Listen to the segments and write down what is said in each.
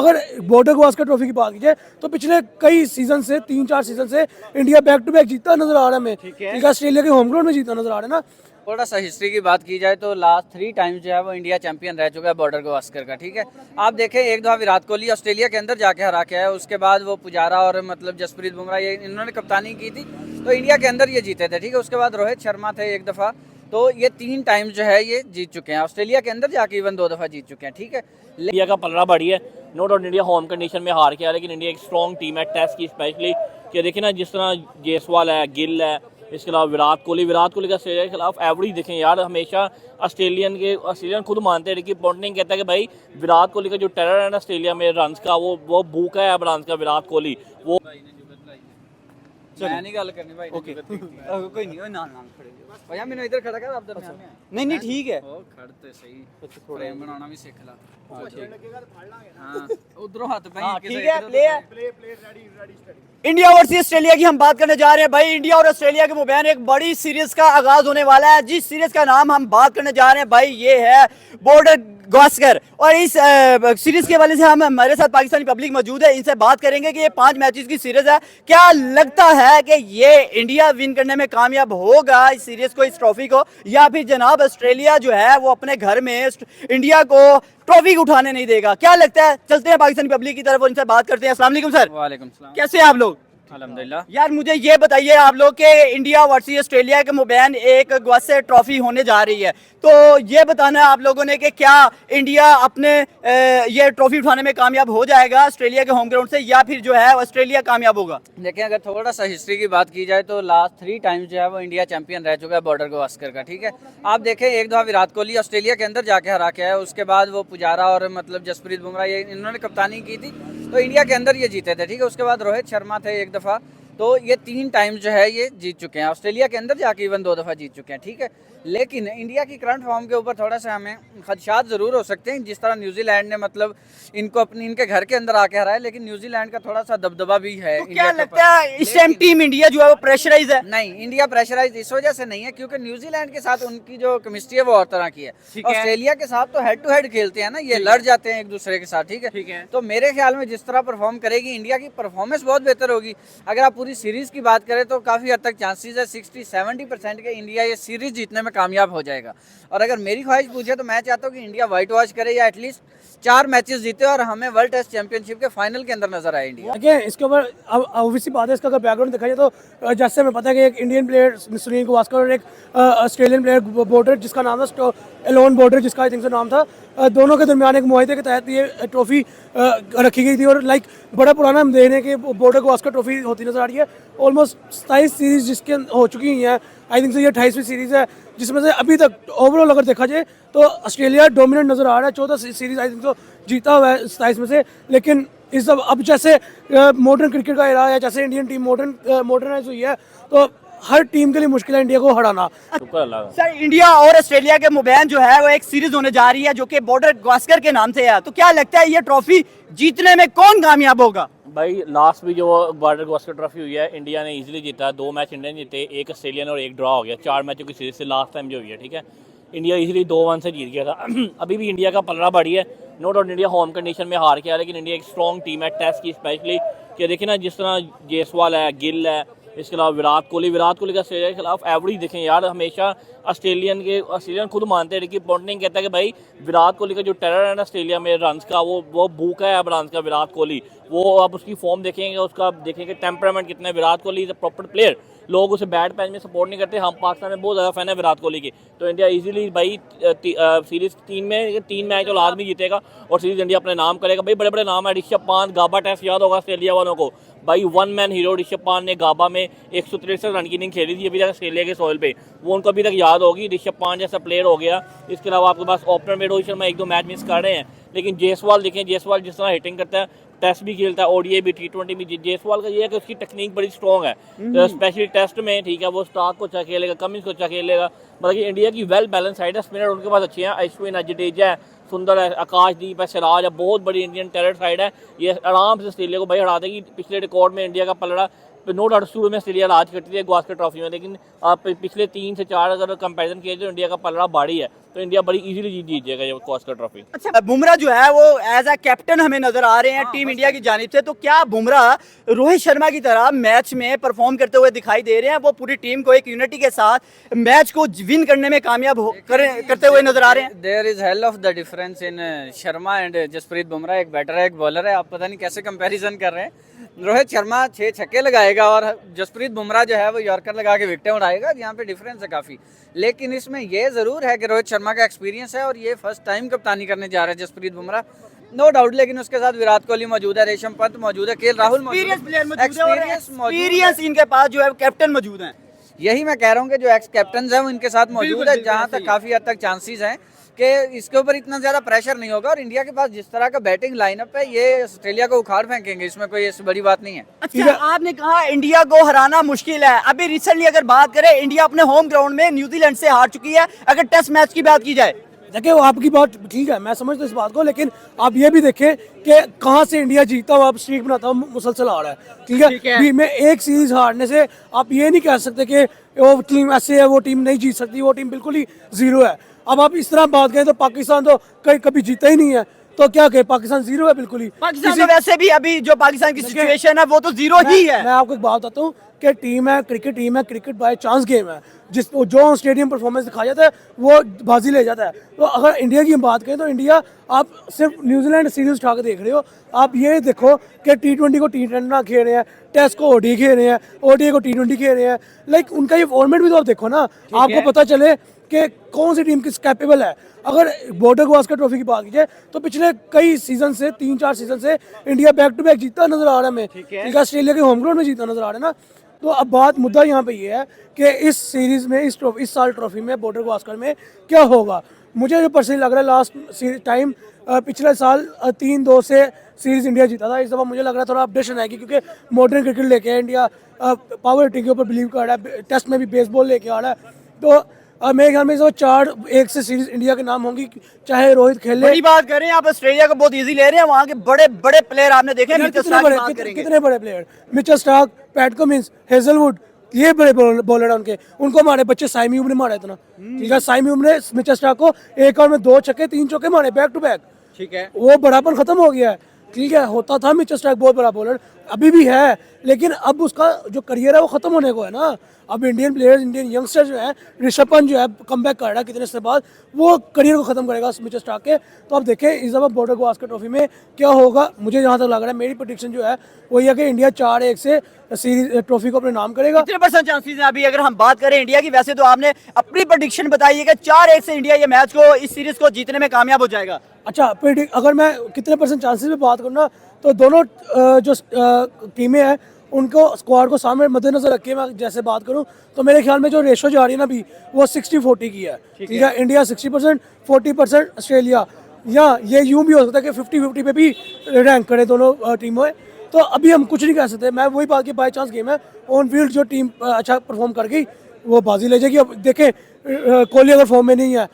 अगर border Gavaskar trophy की बात कीजिए तो पिछले कई सीजन से 3-4 सीजन से इंडिया बैक टू बैक जीतता नजर आ रहा है हमें। ठीक है, ऑस्ट्रेलिया के होम ग्राउंड में जीता नजर आ रहा है ना। थोड़ा सा हिस्ट्री की बात की जाए तो लास्ट 3 टाइम्स जो है वो इंडिया चैंपियन रह चुका है बॉर्डर गवास्कर का। ठीक है, आप देखें एक दफ़ा विराट कोहली ऑस्ट्रेलिया के अंदर जाके हरा के आया, उसके बाद वो पुजारा और मतलब जसप्रीत बुमराह ये इन्होंने कप्तानी की थी तो इंडिया के अंदर ये जीते थे। ठीक है, उसके बाद रोहित शर्मा थे एक दफ़ा, तो ये 3 टाइम्स जो है ये जीत चुके हैं। ऑस्ट्रेलिया के अंदर जाके इवन 2 दफ़ा जीत चुके हैं। ठीक है, इंडिया का पलड़ा बढ़ी है, no doubt India home condition में हार के आया, लेकिन इंडिया एक स्ट्रॉन्ग टीम है टेस्ट की स्पेशली। कि देखिए ना, जिस तरह जायसवाल है, गिल है, इसके अलावा विराट कोहली का ऑस्ट्रेलिया के खिलाफ एवरेज देखें यार, हमेशा ऑस्ट्रेलियन खुद मानते हैं, रिकी पॉन्टिंग कहता है कि भाई विराट कोहली का जो टेरर है ना ऑस्ट्रेलिया में रन का, वो भूखा है अब रन का विराट कोहली। वो मैं नहीं गल करनी भाई, ओके कोई नहीं, नाल नाल खड़े भैया, मैंने इधर खड़ा कर, आप दरमियान में नहीं नहीं ठीक है, ओ खड़ते सही, फ्रेम बनाना भी सीख ला। हां उधरों हाथ पे ठीक है, play ready. India versus Australia की हम बात करने जा रहे हैं भाई। इंडिया और ऑस्ट्रेलिया के मुबैन एक बड़ी सीरीज का आगाज होने वाला है। जिस सीरीज का नाम हम बात करने जा रहे हैं भाई, ये है बॉर्डर गवास्कर। और इस सीरीज के हवाले से हमारे साथ पाकिस्तानी पब्लिक मौजूद है, इनसे बात करेंगे कि ये 5 मैचेस की सीरीज है, क्या लगता है कि ये इंडिया विन करने में कामयाब होगा इस सीरीज को, इस ट्रॉफी को, या फिर जनाब ऑस्ट्रेलिया जो है वो अपने घर में इंडिया को ट्रॉफी उठाने नहीं देगा? क्या लगता है? चलते हैं पाकिस्तानी पब्लिक की तरफ और इनसे बात करते हैं। अस्सलाम वालेकुम सर। वालेकुम सलाम। कैसे हैं आप लोग? अल्हम्दुलिल्लाह। यार मुझे ये बताइए आप लोग के इंडिया वर्सेस ऑस्ट्रेलिया के मुबैन एक गवास्कर ट्रॉफी होने जा रही है, तो ये बताना है आप लोगों ने कि क्या इंडिया अपने ये ट्रॉफी उठाने में कामयाब हो जाएगा ऑस्ट्रेलिया के होम ग्राउंड से, या फिर जो है ऑस्ट्रेलिया कामयाब होगा? देखिए, अगर थोड़ा सा हिस्ट्री की बात की जाए तो लास्ट 3 टाइम्स जो है वो इंडिया चैंपियन रह चुका है बॉर्डर गवास्कर का। ठीक है, आप देखें एक दफ़ा विराट कोहली ऑस्ट्रेलिया के अंदर जाके हरा के आया, उसके बाद वो पुजारा और मतलब जसप्रीत बुमराह ये इन्होंने कप्तानी की थी तो इंडिया के अंदर ये जीते थे। ठीक है, उसके बाद रोहित शर्मा थे एक दफ़ा, तो ये 3 टाइम्स जो है ये जीत चुके हैं। ऑस्ट्रेलिया के अंदर जाके इवन 2 दफ़ा जीत चुके हैं। ठीक है, लेकिन इंडिया की करंट फॉर्म के ऊपर थोड़ा सा हमें खदशात ज़रूर हो सकते हैं। जिस तरह न्यूजीलैंड ने मतलब इनको इनके घर के अंदर आके हराया, लेकिन न्यूजीलैंड का थोड़ा सा दबदबा भी है। तो क्या लगता है इस टाइम टीम इंडिया जो है वो प्रेशराइज है? नहीं, इंडिया प्रेशराइज इस वजह से नहीं है क्योंकि न्यूजीलैंड के साथ उनकी जो केमिस्ट्री है वो और तरह की है। ऑस्ट्रेलिया के साथ तो हेड टू हेड खेलते हैं ना, ये लड़ जाते हैं एक दूसरे के साथ। ठीक है, तो मेरे ख्याल में जिस तरह परफॉर्म करेगी इंडिया की परफॉर्मेंस बहुत बेहतर होगी। अगर आप पूरी सीरीज की बात करें तो काफ़ी हद तक चांसेस है 60-70% के इंडिया ये सीरीज जीतने में कामयाब हो जाएगा। और अगर मेरी ख्वाहिश पूछे तो मैं चाहता हूँ कि इंडिया व्हाइट वॉश करे या एटलीस्ट 4 मैचेस जीते और हमें वर्ल्ड टेस्ट चैंपियनशिप के फाइनल के अंदर नजर आए इंडिया। देखिए, इसके ऊपर अब ऑब्वियसली बात है, इसका अगर बैकग्राउंड देखा जाए तो जैसे हमें पता है कि एक इंडियन प्लेयर सुनील गावस्कर और एक ऑस्ट्रेलियन प्लेयर बॉर्डर जिसका नाम था एलोन बॉर्डर, जिसका आई थिंक से नाम था, दोनों के दरमियान एक मुआहदे के तहत ये ट्रॉफी रखी गई थी। और लाइक बड़ा पुराना हम देख रहे हैं कि बॉर्डर गवास्कर ट्रॉफी होती नजर आ रही है। ऑलमोस्ट 27 सीरीज जिसके हो चुकी हैं, आई थिंक से ये 28वीं सीरीज है, जिसमें से अभी तक ओवरऑल अगर देखा जाए तो ऑस्ट्रेलिया डोमिनेंट नजर आ रहा है। 14 सीरीज आई थिंक तो जीता हुआ है 27 में से। लेकिन इस अब जैसे मॉडर्न क्रिकेट का एरा है, जैसे इंडियन टीम मॉडर्नाइज हुई है, तो हर टीम के लिए मुश्किल है इंडिया को हराना। सर, इंडिया और ऑस्ट्रेलिया के मुबैन जो है वो एक सीरीज होने जा रही है जो कि बॉर्डर गवास्कर के नाम से है, तो क्या लगता है ये ट्रॉफी जीतने में कौन कामयाब होगा? भाई लास्ट भी जो बॉर्डर गवास्कर ट्रॉफी हुई है इंडिया ने इजीली जीता, 2 मैच इंडिया ने जीते, 1 ऑस्ट्रेलियन और 1 ड्रॉ हो गया 4 मैचों की सीरीज से लास्ट टाइम जो हुई है। ठीक है, इंडिया इजीली 2-1 से जीत गया था। अभी भी इंडिया का पलड़ा बढ़ी है, no doubt India home condition में हार के आया, लेकिन इंडिया एक स्ट्रॉन्ग टीम है टेस्ट की स्पेशली। कि देखिए ना, जिस तरह जायसवाल है, गिल है, इसके अलावा विराट कोहली का ऑस्ट्रेलिया के खिलाफ एवरेज देखें यार, हमेशा ऑस्ट्रेलियन खुद मानते हैं, रिकी पॉन्टिंग कहता है कि भाई विराट कोहली का जो टेरर है ना ऑस्ट्रेलिया में रन का, वो भूखा है अब रन का विराट कोहली। वो आप उसकी फॉर्म देखेंगे, उसका देखेंगे टेम्परामेंट कितना है। Virat Kohli is a proper player, लोग उसे बैट पैच में सपोर्ट नहीं करते। हम पाकिस्तान में बहुत ज़्यादा फैन है विराट कोहली की, तो इंडिया इजीली भाई सीरीज 3 मैच और लाजमी जीतेगा और सीरीज इंडिया अपने नाम करेगा। भाई बड़े बड़े नाम है, ऋषभ पंत, गाबा टेस्ट याद होगा ऑस्ट्रेलिया वालों को भाई, 1 मैन हीरो ऋषभ पंत ने गाबा में 163 रन की इनिंग खेली थी अभी तक ऑस्ट्रेलिया के सोइल पे, वो उनको अभी तक याद होगी। ऋषभ पंत जैसा प्लेयर हो गया। इसके अलावा आपके पास ओपनर में रोहित शर्मा 1-2 मैच मिस कर रहे हैं, लेकिन जायसवाल देखें, जायसवाल जिस तरह हिटिंग करता है, टेस्ट भी खेलता है, ओडीआई भी, T20 भी। जायसवाल का ये है कि उसकी टेक्निक बड़ी स्ट्रॉन्ग है, तो स्पेशली टेस्ट में। ठीक है, वो स्टार्क को अच्छा खेलेगा, कमिंस को अच्छा खेलेगा, मतलब कि इंडिया की वेल बैलेंस साइड है। स्पिनर उनके पास अच्छे हैं, अश्विन है, जडेजा है, सुंदर है, आकाशदीप है, सिराज है, बहुत बड़ी इंडियन टेरर साइड है। ये आराम से ऑस्ट्रेलिया को भाई हरा देगी। पिछले रिकॉर्ड में इंडिया का पलड़ा नो डाउट शुरू में ऑस्ट्रेलिया राज करती है गावस्कर ट्रॉफी में, लेकिन आप पिछले 3 से 4 अगर कंपैरिजन किया तो इंडिया का पलड़ा भारी है, तो इंडिया बड़ी इजीली जीत जाएगा ये गावस्कर ट्रॉफी। अच्छा, बुमराह जो है वो एज अ कैप्टन हमें नजर आ रहे हैं टीम इंडिया की जानिब से, तो क्या बुमराह रोहित शर्मा की तरह मैच में परफॉर्म करते हुए दिखाई दे रहे हैं? वो पूरी टीम को एक यूनिटी के साथ मैच को विन करने में कामयाब करते हुए नजर आ रहे हैं? There is hell of the difference in Sharma and Jasprit Bumrah. एक बैटर है, एक बॉलर है, आप पता नहीं कैसे कंपैरिजन कर रहे हैं। रोहित शर्मा 6 छक्के लगाएगा और जसप्रीत बुमराह जो है वो यॉर्कर लगा के विकेटें उड़ाएगा। यहाँ पे डिफरेंस है काफ़ी, लेकिन इसमें ये ज़रूर है कि रोहित शर्मा का एक्सपीरियंस है और ये फर्स्ट टाइम कप्तानी करने जा रहे हैं जसप्रीत बुमराह, नो डाउट। लेकिन उसके साथ विराट कोहली मौजूद है, रेशम पंत मौजूद है, केएल राहुल एक्सपीरियंस इनके पास जो है कैप्टन मौजूद है। यही मैं कह रहा हूँ कि जो एक्स कैप्टन है वो इनके साथ मौजूद है, जहाँ तक काफ़ी हद तक चांसेस हैं कि इसके ऊपर इतना ज़्यादा प्रेशर नहीं होगा। और इंडिया के पास जिस तरह का बैटिंग लाइनअप है, ये ऑस्ट्रेलिया को उखाड़ फेंकेंगे, इसमें कोई ऐसी बड़ी बात नहीं है। अच्छा, आपने कहा इंडिया को हराना मुश्किल है। अभी रिसेंटली अगर बात करें, इंडिया अपने होम ग्राउंड में न्यूजीलैंड से हार चुकी है। अगर टेस्ट मैच की बात की जाए, देखिए वो आपकी बात ठीक है, मैं समझता हूँ इस बात को, लेकिन आप ये भी देखें कि कहाँ से इंडिया जीतता हुआ आप स्ट्रीक बनाता हूँ मुसलसल आ रहा है, ठीक है। भी में एक सीरीज हारने से आप ये नहीं कह सकते कि वो टीम ऐसे है, वो टीम नहीं जीत सकती, वो टीम बिल्कुल ही जीरो है। अब आप इस तरह बात करें तो पाकिस्तान तो कभी जीता ही नहीं है, तो क्या कहे, पाकिस्तान जीरो है बिल्कुल ही। पाकिस्तान तो वैसे भी अभी जो पाकिस्तान की सिचुएशन है वो तो जीरो ही है। मैं आपको एक बात बताता हूँ कि टीम है, क्रिकेट टीम है, क्रिकेट बाय चांस गेम है, जो स्टेडियम परफॉर्मेंस दिखाया जाता है वो बाजी ले जाता है। तो अगर इंडिया की हम बात करें तो इंडिया, आप सिर्फ न्यूजीलैंड सीरीज उठा के देख रहे हो, आप ये देखो कि T20 को T10 ना खेल रहे हैं, टेस्ट को ODI खेल रहे हैं, ODI को T20 खेल रहे हैं। लाइक उनका ये फॉर्मेट भी तो आप देखो ना, आपको पता चले कि कौन सी टीम किस कैपेबल है। अगर बॉर्डर गावस्कर ट्रॉफी की बात की जाए तो पिछले कई सीजन से, 3-4 सीजन से इंडिया बैक टू बैक जीतता नजर आ रहा है हमें, ठीक है। ऑस्ट्रेलिया के होम ग्राउंड में जीतता नजर आ रहा है ना। तो अब बात मुद्दा यहाँ पे ये है कि इस सीरीज में, इस साल ट्रॉफी में, बॉर्डर गावस्कर में क्या होगा। मुझे जो पर्सनली लग रहा है, लास्ट टाइम पिछले साल 3-2 से सीरीज इंडिया जीता था। इस दफ़ा मुझे लग रहा है थोड़ा अपडेशन आएगी, क्योंकि मॉडर्न क्रिकेट लेके इंडिया पावर हिटिंग के ऊपर बिलीव कर रहा है, टेस्ट में भी बेसबॉल लेके आ रहा है। तो मेरे ख्याल में 4-1 से सीरीज इंडिया के नाम होंगी, चाहे रोहित खेले। बड़ी बात कर रहे हैं आप, ऑस्ट्रेलिया को बहुत इजी ले रहे हैं। वहाँ के बड़े बड़े प्लेयर आपने देखे हैं, कितने बड़े player, Mitchell Starc, PAT Cummins, Hazlewood, ये बड़े बॉलर हैं उनको मारे बच्चे। साइमी उब ने मारा इतना, ठीक है। साइमी उब ने मिचेल स्टार्क को एक ओवर में 2 छक्के 3 चौके मारे बैक टू बैक, ठीक है। वो बड़ापन खत्म हो गया है, ठीक है। होता था मिचेल स्टार्क बहुत बड़ा बॉलर, अभी भी है, लेकिन अब उसका जो करियर है वो खत्म होने को है ना। अब इंडियन प्लेयर्स, इंडियन यंगस्टर जो है, ऋषभ पंत जो है कमबैक कर रहा है कितने से बाद, वो करियर को खत्म करेगा मिचेल स्टार्क के। तो अब देखें इस दफ़ा बॉर्डर गावस्कर ट्रॉफी में क्या होगा। मुझे जहाँ तक लग रहा है, मेरी प्रेडिक्शन जो है वो ये कि इंडिया 4-1 से सीरीज ट्रॉफी को अपने नाम करेगा। कितने % चांसेस हैं अभी अगर हम बात करें इंडिया की? वैसे तो आपने अपनी प्रेडिक्शन बताई है कि 4-1 से इंडिया ये मैच को, इस सीरीज को जीतने में कामयाब हो जाएगा। अच्छा, अगर मैं कितने % चांसेस में बात करूँ ना, तो दोनों जो टीमें हैं उनको, स्क्वाड को सामने मद्देनजर रख के मैं जैसे बात करूं, तो मेरे ख्याल में जो रेशो जा रही है ना अभी, वो 60-40 की है, ठीक है। इंडिया 60%, 40% ऑस्ट्रेलिया, या ये यूं भी हो सकता है कि 50-50 पे भी रैंक करें दोनों टीमों में। तो अभी हम कुछ नहीं कह सकते। मैं वही बात की, बाई चांस गेम है, ऑन फील्ड जो टीम अच्छा परफॉर्म कर गई वो बाजी ले जाएगी। अब देखें, कोहली अगर फॉर्म में नहीं है,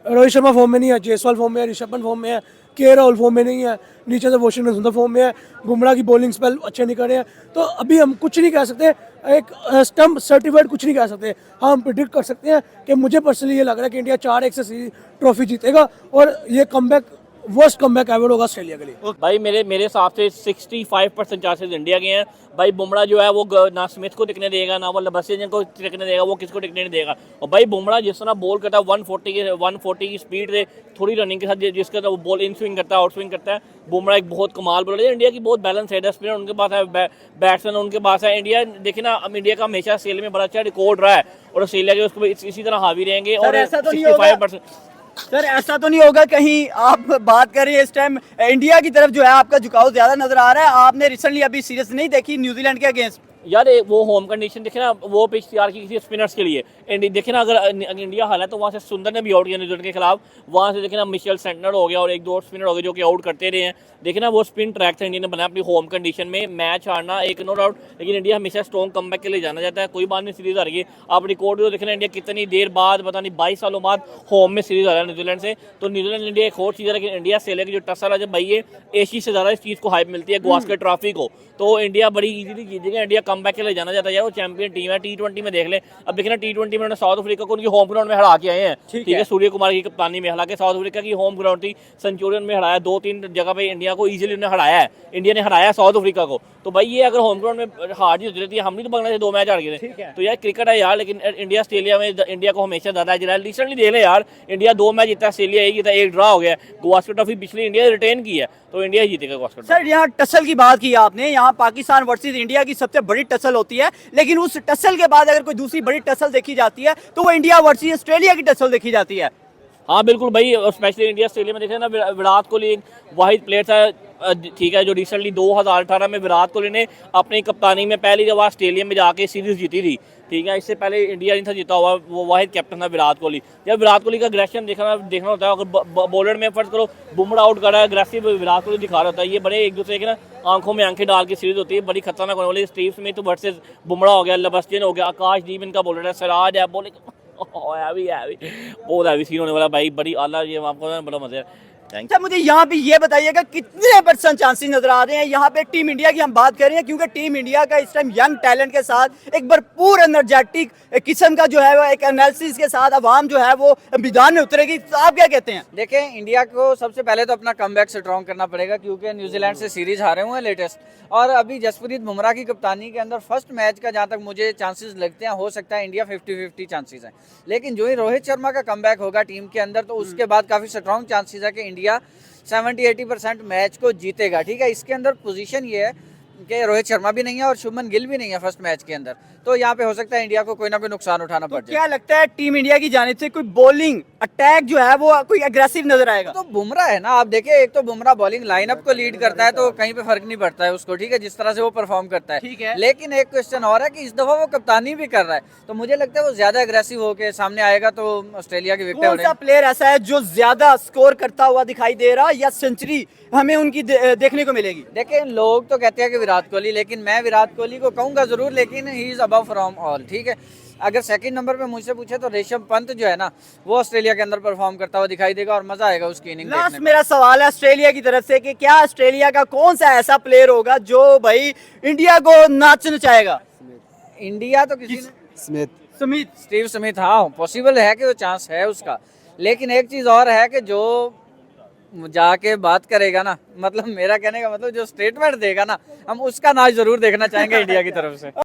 रोहित शर्मा फॉर्म में नहीं है, जायसवाल फॉर्म में है, ऋषभ पंत फॉर्म में है, केएल राहुल फॉर्म में नहीं है, नीचे से वाशिंगटन सुंदर फॉर्म में है, बुमराह की बॉलिंग स्पेल अच्छे नहीं कर रहे हैं। तो अभी हम कुछ नहीं कह सकते, एक स्टम्प सर्टिफाइड कुछ नहीं कह सकते। हाँ, हम प्रिडिक्ट कर सकते हैं कि मुझे पर्सनली ये लग रहा है कि इंडिया 4-1 से ट्रॉफी जीतेगा और ये कमबैक, वर्स्ट कमबैक एवर होगा ऑस्ट्रेलिया के लिए। भाई मेरे हिसाब से 65% चांसेस इंडिया के हैं। भाई बुमराह जो है वो ना स्मिथ को टिकने देगा, ना वो लबसियन को टिकने देगा, वो किसको टिकने नहीं देगा। और भाई बुमराह जिस तरह बॉल करता है 140 की स्पीड से, थोड़ी रनिंग के साथ, जिसका वो बॉल इन स्विंग करता है, आउट स्विंग करता है, बुमराह एक बहुत कमाल बॉलर है। इंडिया की बहुत बैलेंस है, स्पिनर उनके पास है, बैट्समैन उनके पास है। इंडिया देखिए ना, अब इंडिया का हमेशा ऑस्ट्रेलिया में बड़ा अच्छा रिकॉर्ड रहा है और ऑस्ट्रेलिया के उसको इसी तरह हावी रहेंगे। और 65% सर ऐसा तो नहीं होगा कहीं आप बात कर रहे हैं इस टाइम इंडिया की तरफ जो है आपका झुकाव ज्यादा नजर आ रहा है? आपने रिसेंटली अभी सीरीज नहीं देखी न्यूजीलैंड के अगेंस्ट? यार वो होम कंडीशन देखे ना, वो पिच तैयार की किसी स्पिनर्स के लिए। देखे ना, अगर इंडिया हाल है तो वहाँ से सुंदर ने भी आउट किया न्यूजीलैंड के खिलाफ। वहाँ से देखे ना, मिशेल सेंटनर हो गया और 1-2 स्पिनर हो गए जो कि आउट करते रहे हैं। देखे ना, वो स्पिन ट्रैक था इंडिया ने बनाया अपनी होम कंडीशन में। मैच हारना एक नो डाउट, लेकिन इंडिया हमेशा स्ट्रॉन्ग कमबैक के लिए जाना जाता है। कोई बात नहीं, सीरीज हार गई। आप रिकॉर्ड तो देखे ना, इंडिया कितनी देर बाद, पता नहीं 22 सालों बाद होम में सीरीज हारा न्यूजीलैंड से। तो न्यूजीलैंड इंडिया एक और चीज़ है, लेकिन इंडिया से लेकर जो टसल है, जब भाई ये एशिया से ज़्यादा इस चीज़ को हाइप मिलती है गावस्कर ट्रॉफी को, तो इंडिया बड़ी इजीली जीतेगा। इंडिया कम बैक के लिए जाना जाता है, वो चैंपियन टीम है। T20 में देख ले, अब देखना T20 में उन्होंने साउथ अफ्रीका को उनकी होम ग्राउंड में हरा के आए हैं, ठीक है, सूर्य कुमार की कप्तानी में। हालांकि साउथ अफ्रीका की होम ग्राउंड थी, सेंचुरियन में हराया, 2-3 जगह पे इंडिया को इजीली उन्होंने हराया है, इंडिया ने हराया साउथ अफ्रीका को। तो भाई ये अगर होम ग्राउंड में हार जीत रहती है, हम भी तो बांग्लादेश 2 मैच हार गए थे। तो यार क्रिकेट है यार, लेकिन इंडिया ऑस्ट्रेलिया में इंडिया को हमेशा ज्यादा है। रिसेंटली देख ले यार, इंडिया 2 मैच जीता, ऑस्ट्रेलिया 1 जीता, 1 ड्रा हो गया। गावस्कर ट्रॉफी पिछली इंडिया ने रिटेन की है, तो इंडिया ही जीतेगा गावस्कर। सर यहाँ टसल की बात की आपने, यहाँ पाकिस्तान वर्सेस इंडिया की सबसे बड़ी टसल होती है, लेकिन उस टसल के बाद अगर कोई दूसरी बड़ी टसल देखी जाती है तो वो इंडिया वर्सेस ऑस्ट्रेलिया की टसल देखी जाती है। हाँ बिल्कुल भाई, स्पेशली इंडिया ऑस्ट्रेलिया में देखे ना, विराट कोहली एक वाहिद प्लेयर था, ठीक है, जो रिसेंटली 2018 में विराट कोहली ने अपनी कप्तानी में पहली जब ऑस्ट्रेलिया में जाके सीरीज जीती थी, ठीक है। इससे पहले इंडिया नहीं था जीता हुआ, वो वाहिद कैप्टन था विराट कोहली। जब विराट कोहली का अग्रेशन देखना होता है, अगर बॉलर में फर्ज करो बुमराह आउट कर रहा है, अग्रेसिव विराट कोहली दिखा रहा होता है। ये बड़े एक दूसरे के ना आंखों में आंखें डाल के सीरीज होती है, बड़ी खतरनाक होने वाली। स्टीव स्मिथ वर्सेस बुमराह हो गया, लबस्टिन हो गया, आकाशदीप इनका बॉलर है, सिराज है, बॉलिंग बहुत हैवी सीन होने वाला भाई, बड़ी आला, ये आपको ना बड़ा मजा है। अच्छा मुझे यहाँ पे ये बताइएगा कितने % चांसेस नजर आ रहे हैं यहाँ पे टीम इंडिया की हम बात कर रहे हैं, क्योंकि टीम इंडिया का इस टाइम यंग टैलेंट के साथ एक भरपूर एनर्जेटिक किस्म का जो है वो एक एनालिसिस के साथ अवाम जो है वो मैदान में उतरेगी, तो आप क्या कहते हैं? देखें, इंडिया को सबसे पहले तो अपना कमबैक स्ट्रॉन्ग करना पड़ेगा, क्योंकि न्यूजीलैंड से सीरीज हारे हुए हैं लेटेस्ट, और अभी जसप्रीत बुमराह की कप्तानी के अंदर फर्स्ट मैच का जहां तक मुझे चांसेस लगते हैं, हो सकता है इंडिया 50-50 चांसेस हैं। लेकिन जो ही रोहित शर्मा का कमबैक होगा टीम के अंदर, तो उसके बाद काफ़ी स्ट्रॉन्ग चांसेस है कि इंडिया 70-80% मैच को जीतेगा, ठीक है। इसके अंदर पोजीशन ये है कि रोहित शर्मा भी नहीं है और शुभमन गिल भी नहीं है फर्स्ट मैच के अंदर, तो यहाँ पे हो सकता है इंडिया को कोई ना कोई नुकसान उठाना पड़ जाए। क्या लगता है टीम इंडिया की जानिब से कोई बॉलिंग अटैक जो है वो कोई एग्रेसिव नजर आएगा? तो बुमराह है ना, आप देखिए, एक तो बुमराह बॉलिंग लाइनअप को लीड करता है, तो कहीं पे फर्क नहीं पड़ता है उसको, ठीक है, जिस तरह से वो परफॉर्म करता है, ठीक है। लेकिन एक क्वेश्चन और है कि इस दफा वो कप्तानी भी कर रहा है, तो मुझे लगता है वो ज्यादा एग्रेसिव होकर सामने आएगा, तो ऑस्ट्रेलिया की विकेट कौन सा प्लेयर ऐसा है जो ज्यादा स्कोर करता हुआ दिखाई दे रहा, या सेंचुरी हमें उनकी देखने को मिलेगी? देखिए, लोग तो कहते हैं कि विराट कोहली, लेकिन मैं विराट कोहली को कहूंगा जरूर, लेकिन he is above from all, ठीक है। अगर सेकंड नंबर पे मुझसे पूछे तो ऋषभ पंत जो है ना, वो ऑस्ट्रेलिया के अंदर परफॉर्म करता हुआ दिखाई देगा और मजा आएगा उसकी इनिंग देखने लास्ट में। मेरा सवाल है ऑस्ट्रेलिया की तरफ से कि क्या ऑस्ट्रेलिया का कौन सा ऐसा प्लेयर होगा जो भाई इंडिया को नाच नचाएगा? इंडिया तो किसी ने स्मिथ, स्टीव स्मिथ, हाँ पॉसिबल है कि वो चांस है उसका, लेकिन एक चीज और है कि जो जाके बात करेगा ना, मतलब मेरा कहने का मतलब जो स्टेटमेंट देगा ना, हम उसका नाच जरूर देखना चाहेंगे इंडिया की तरफ से।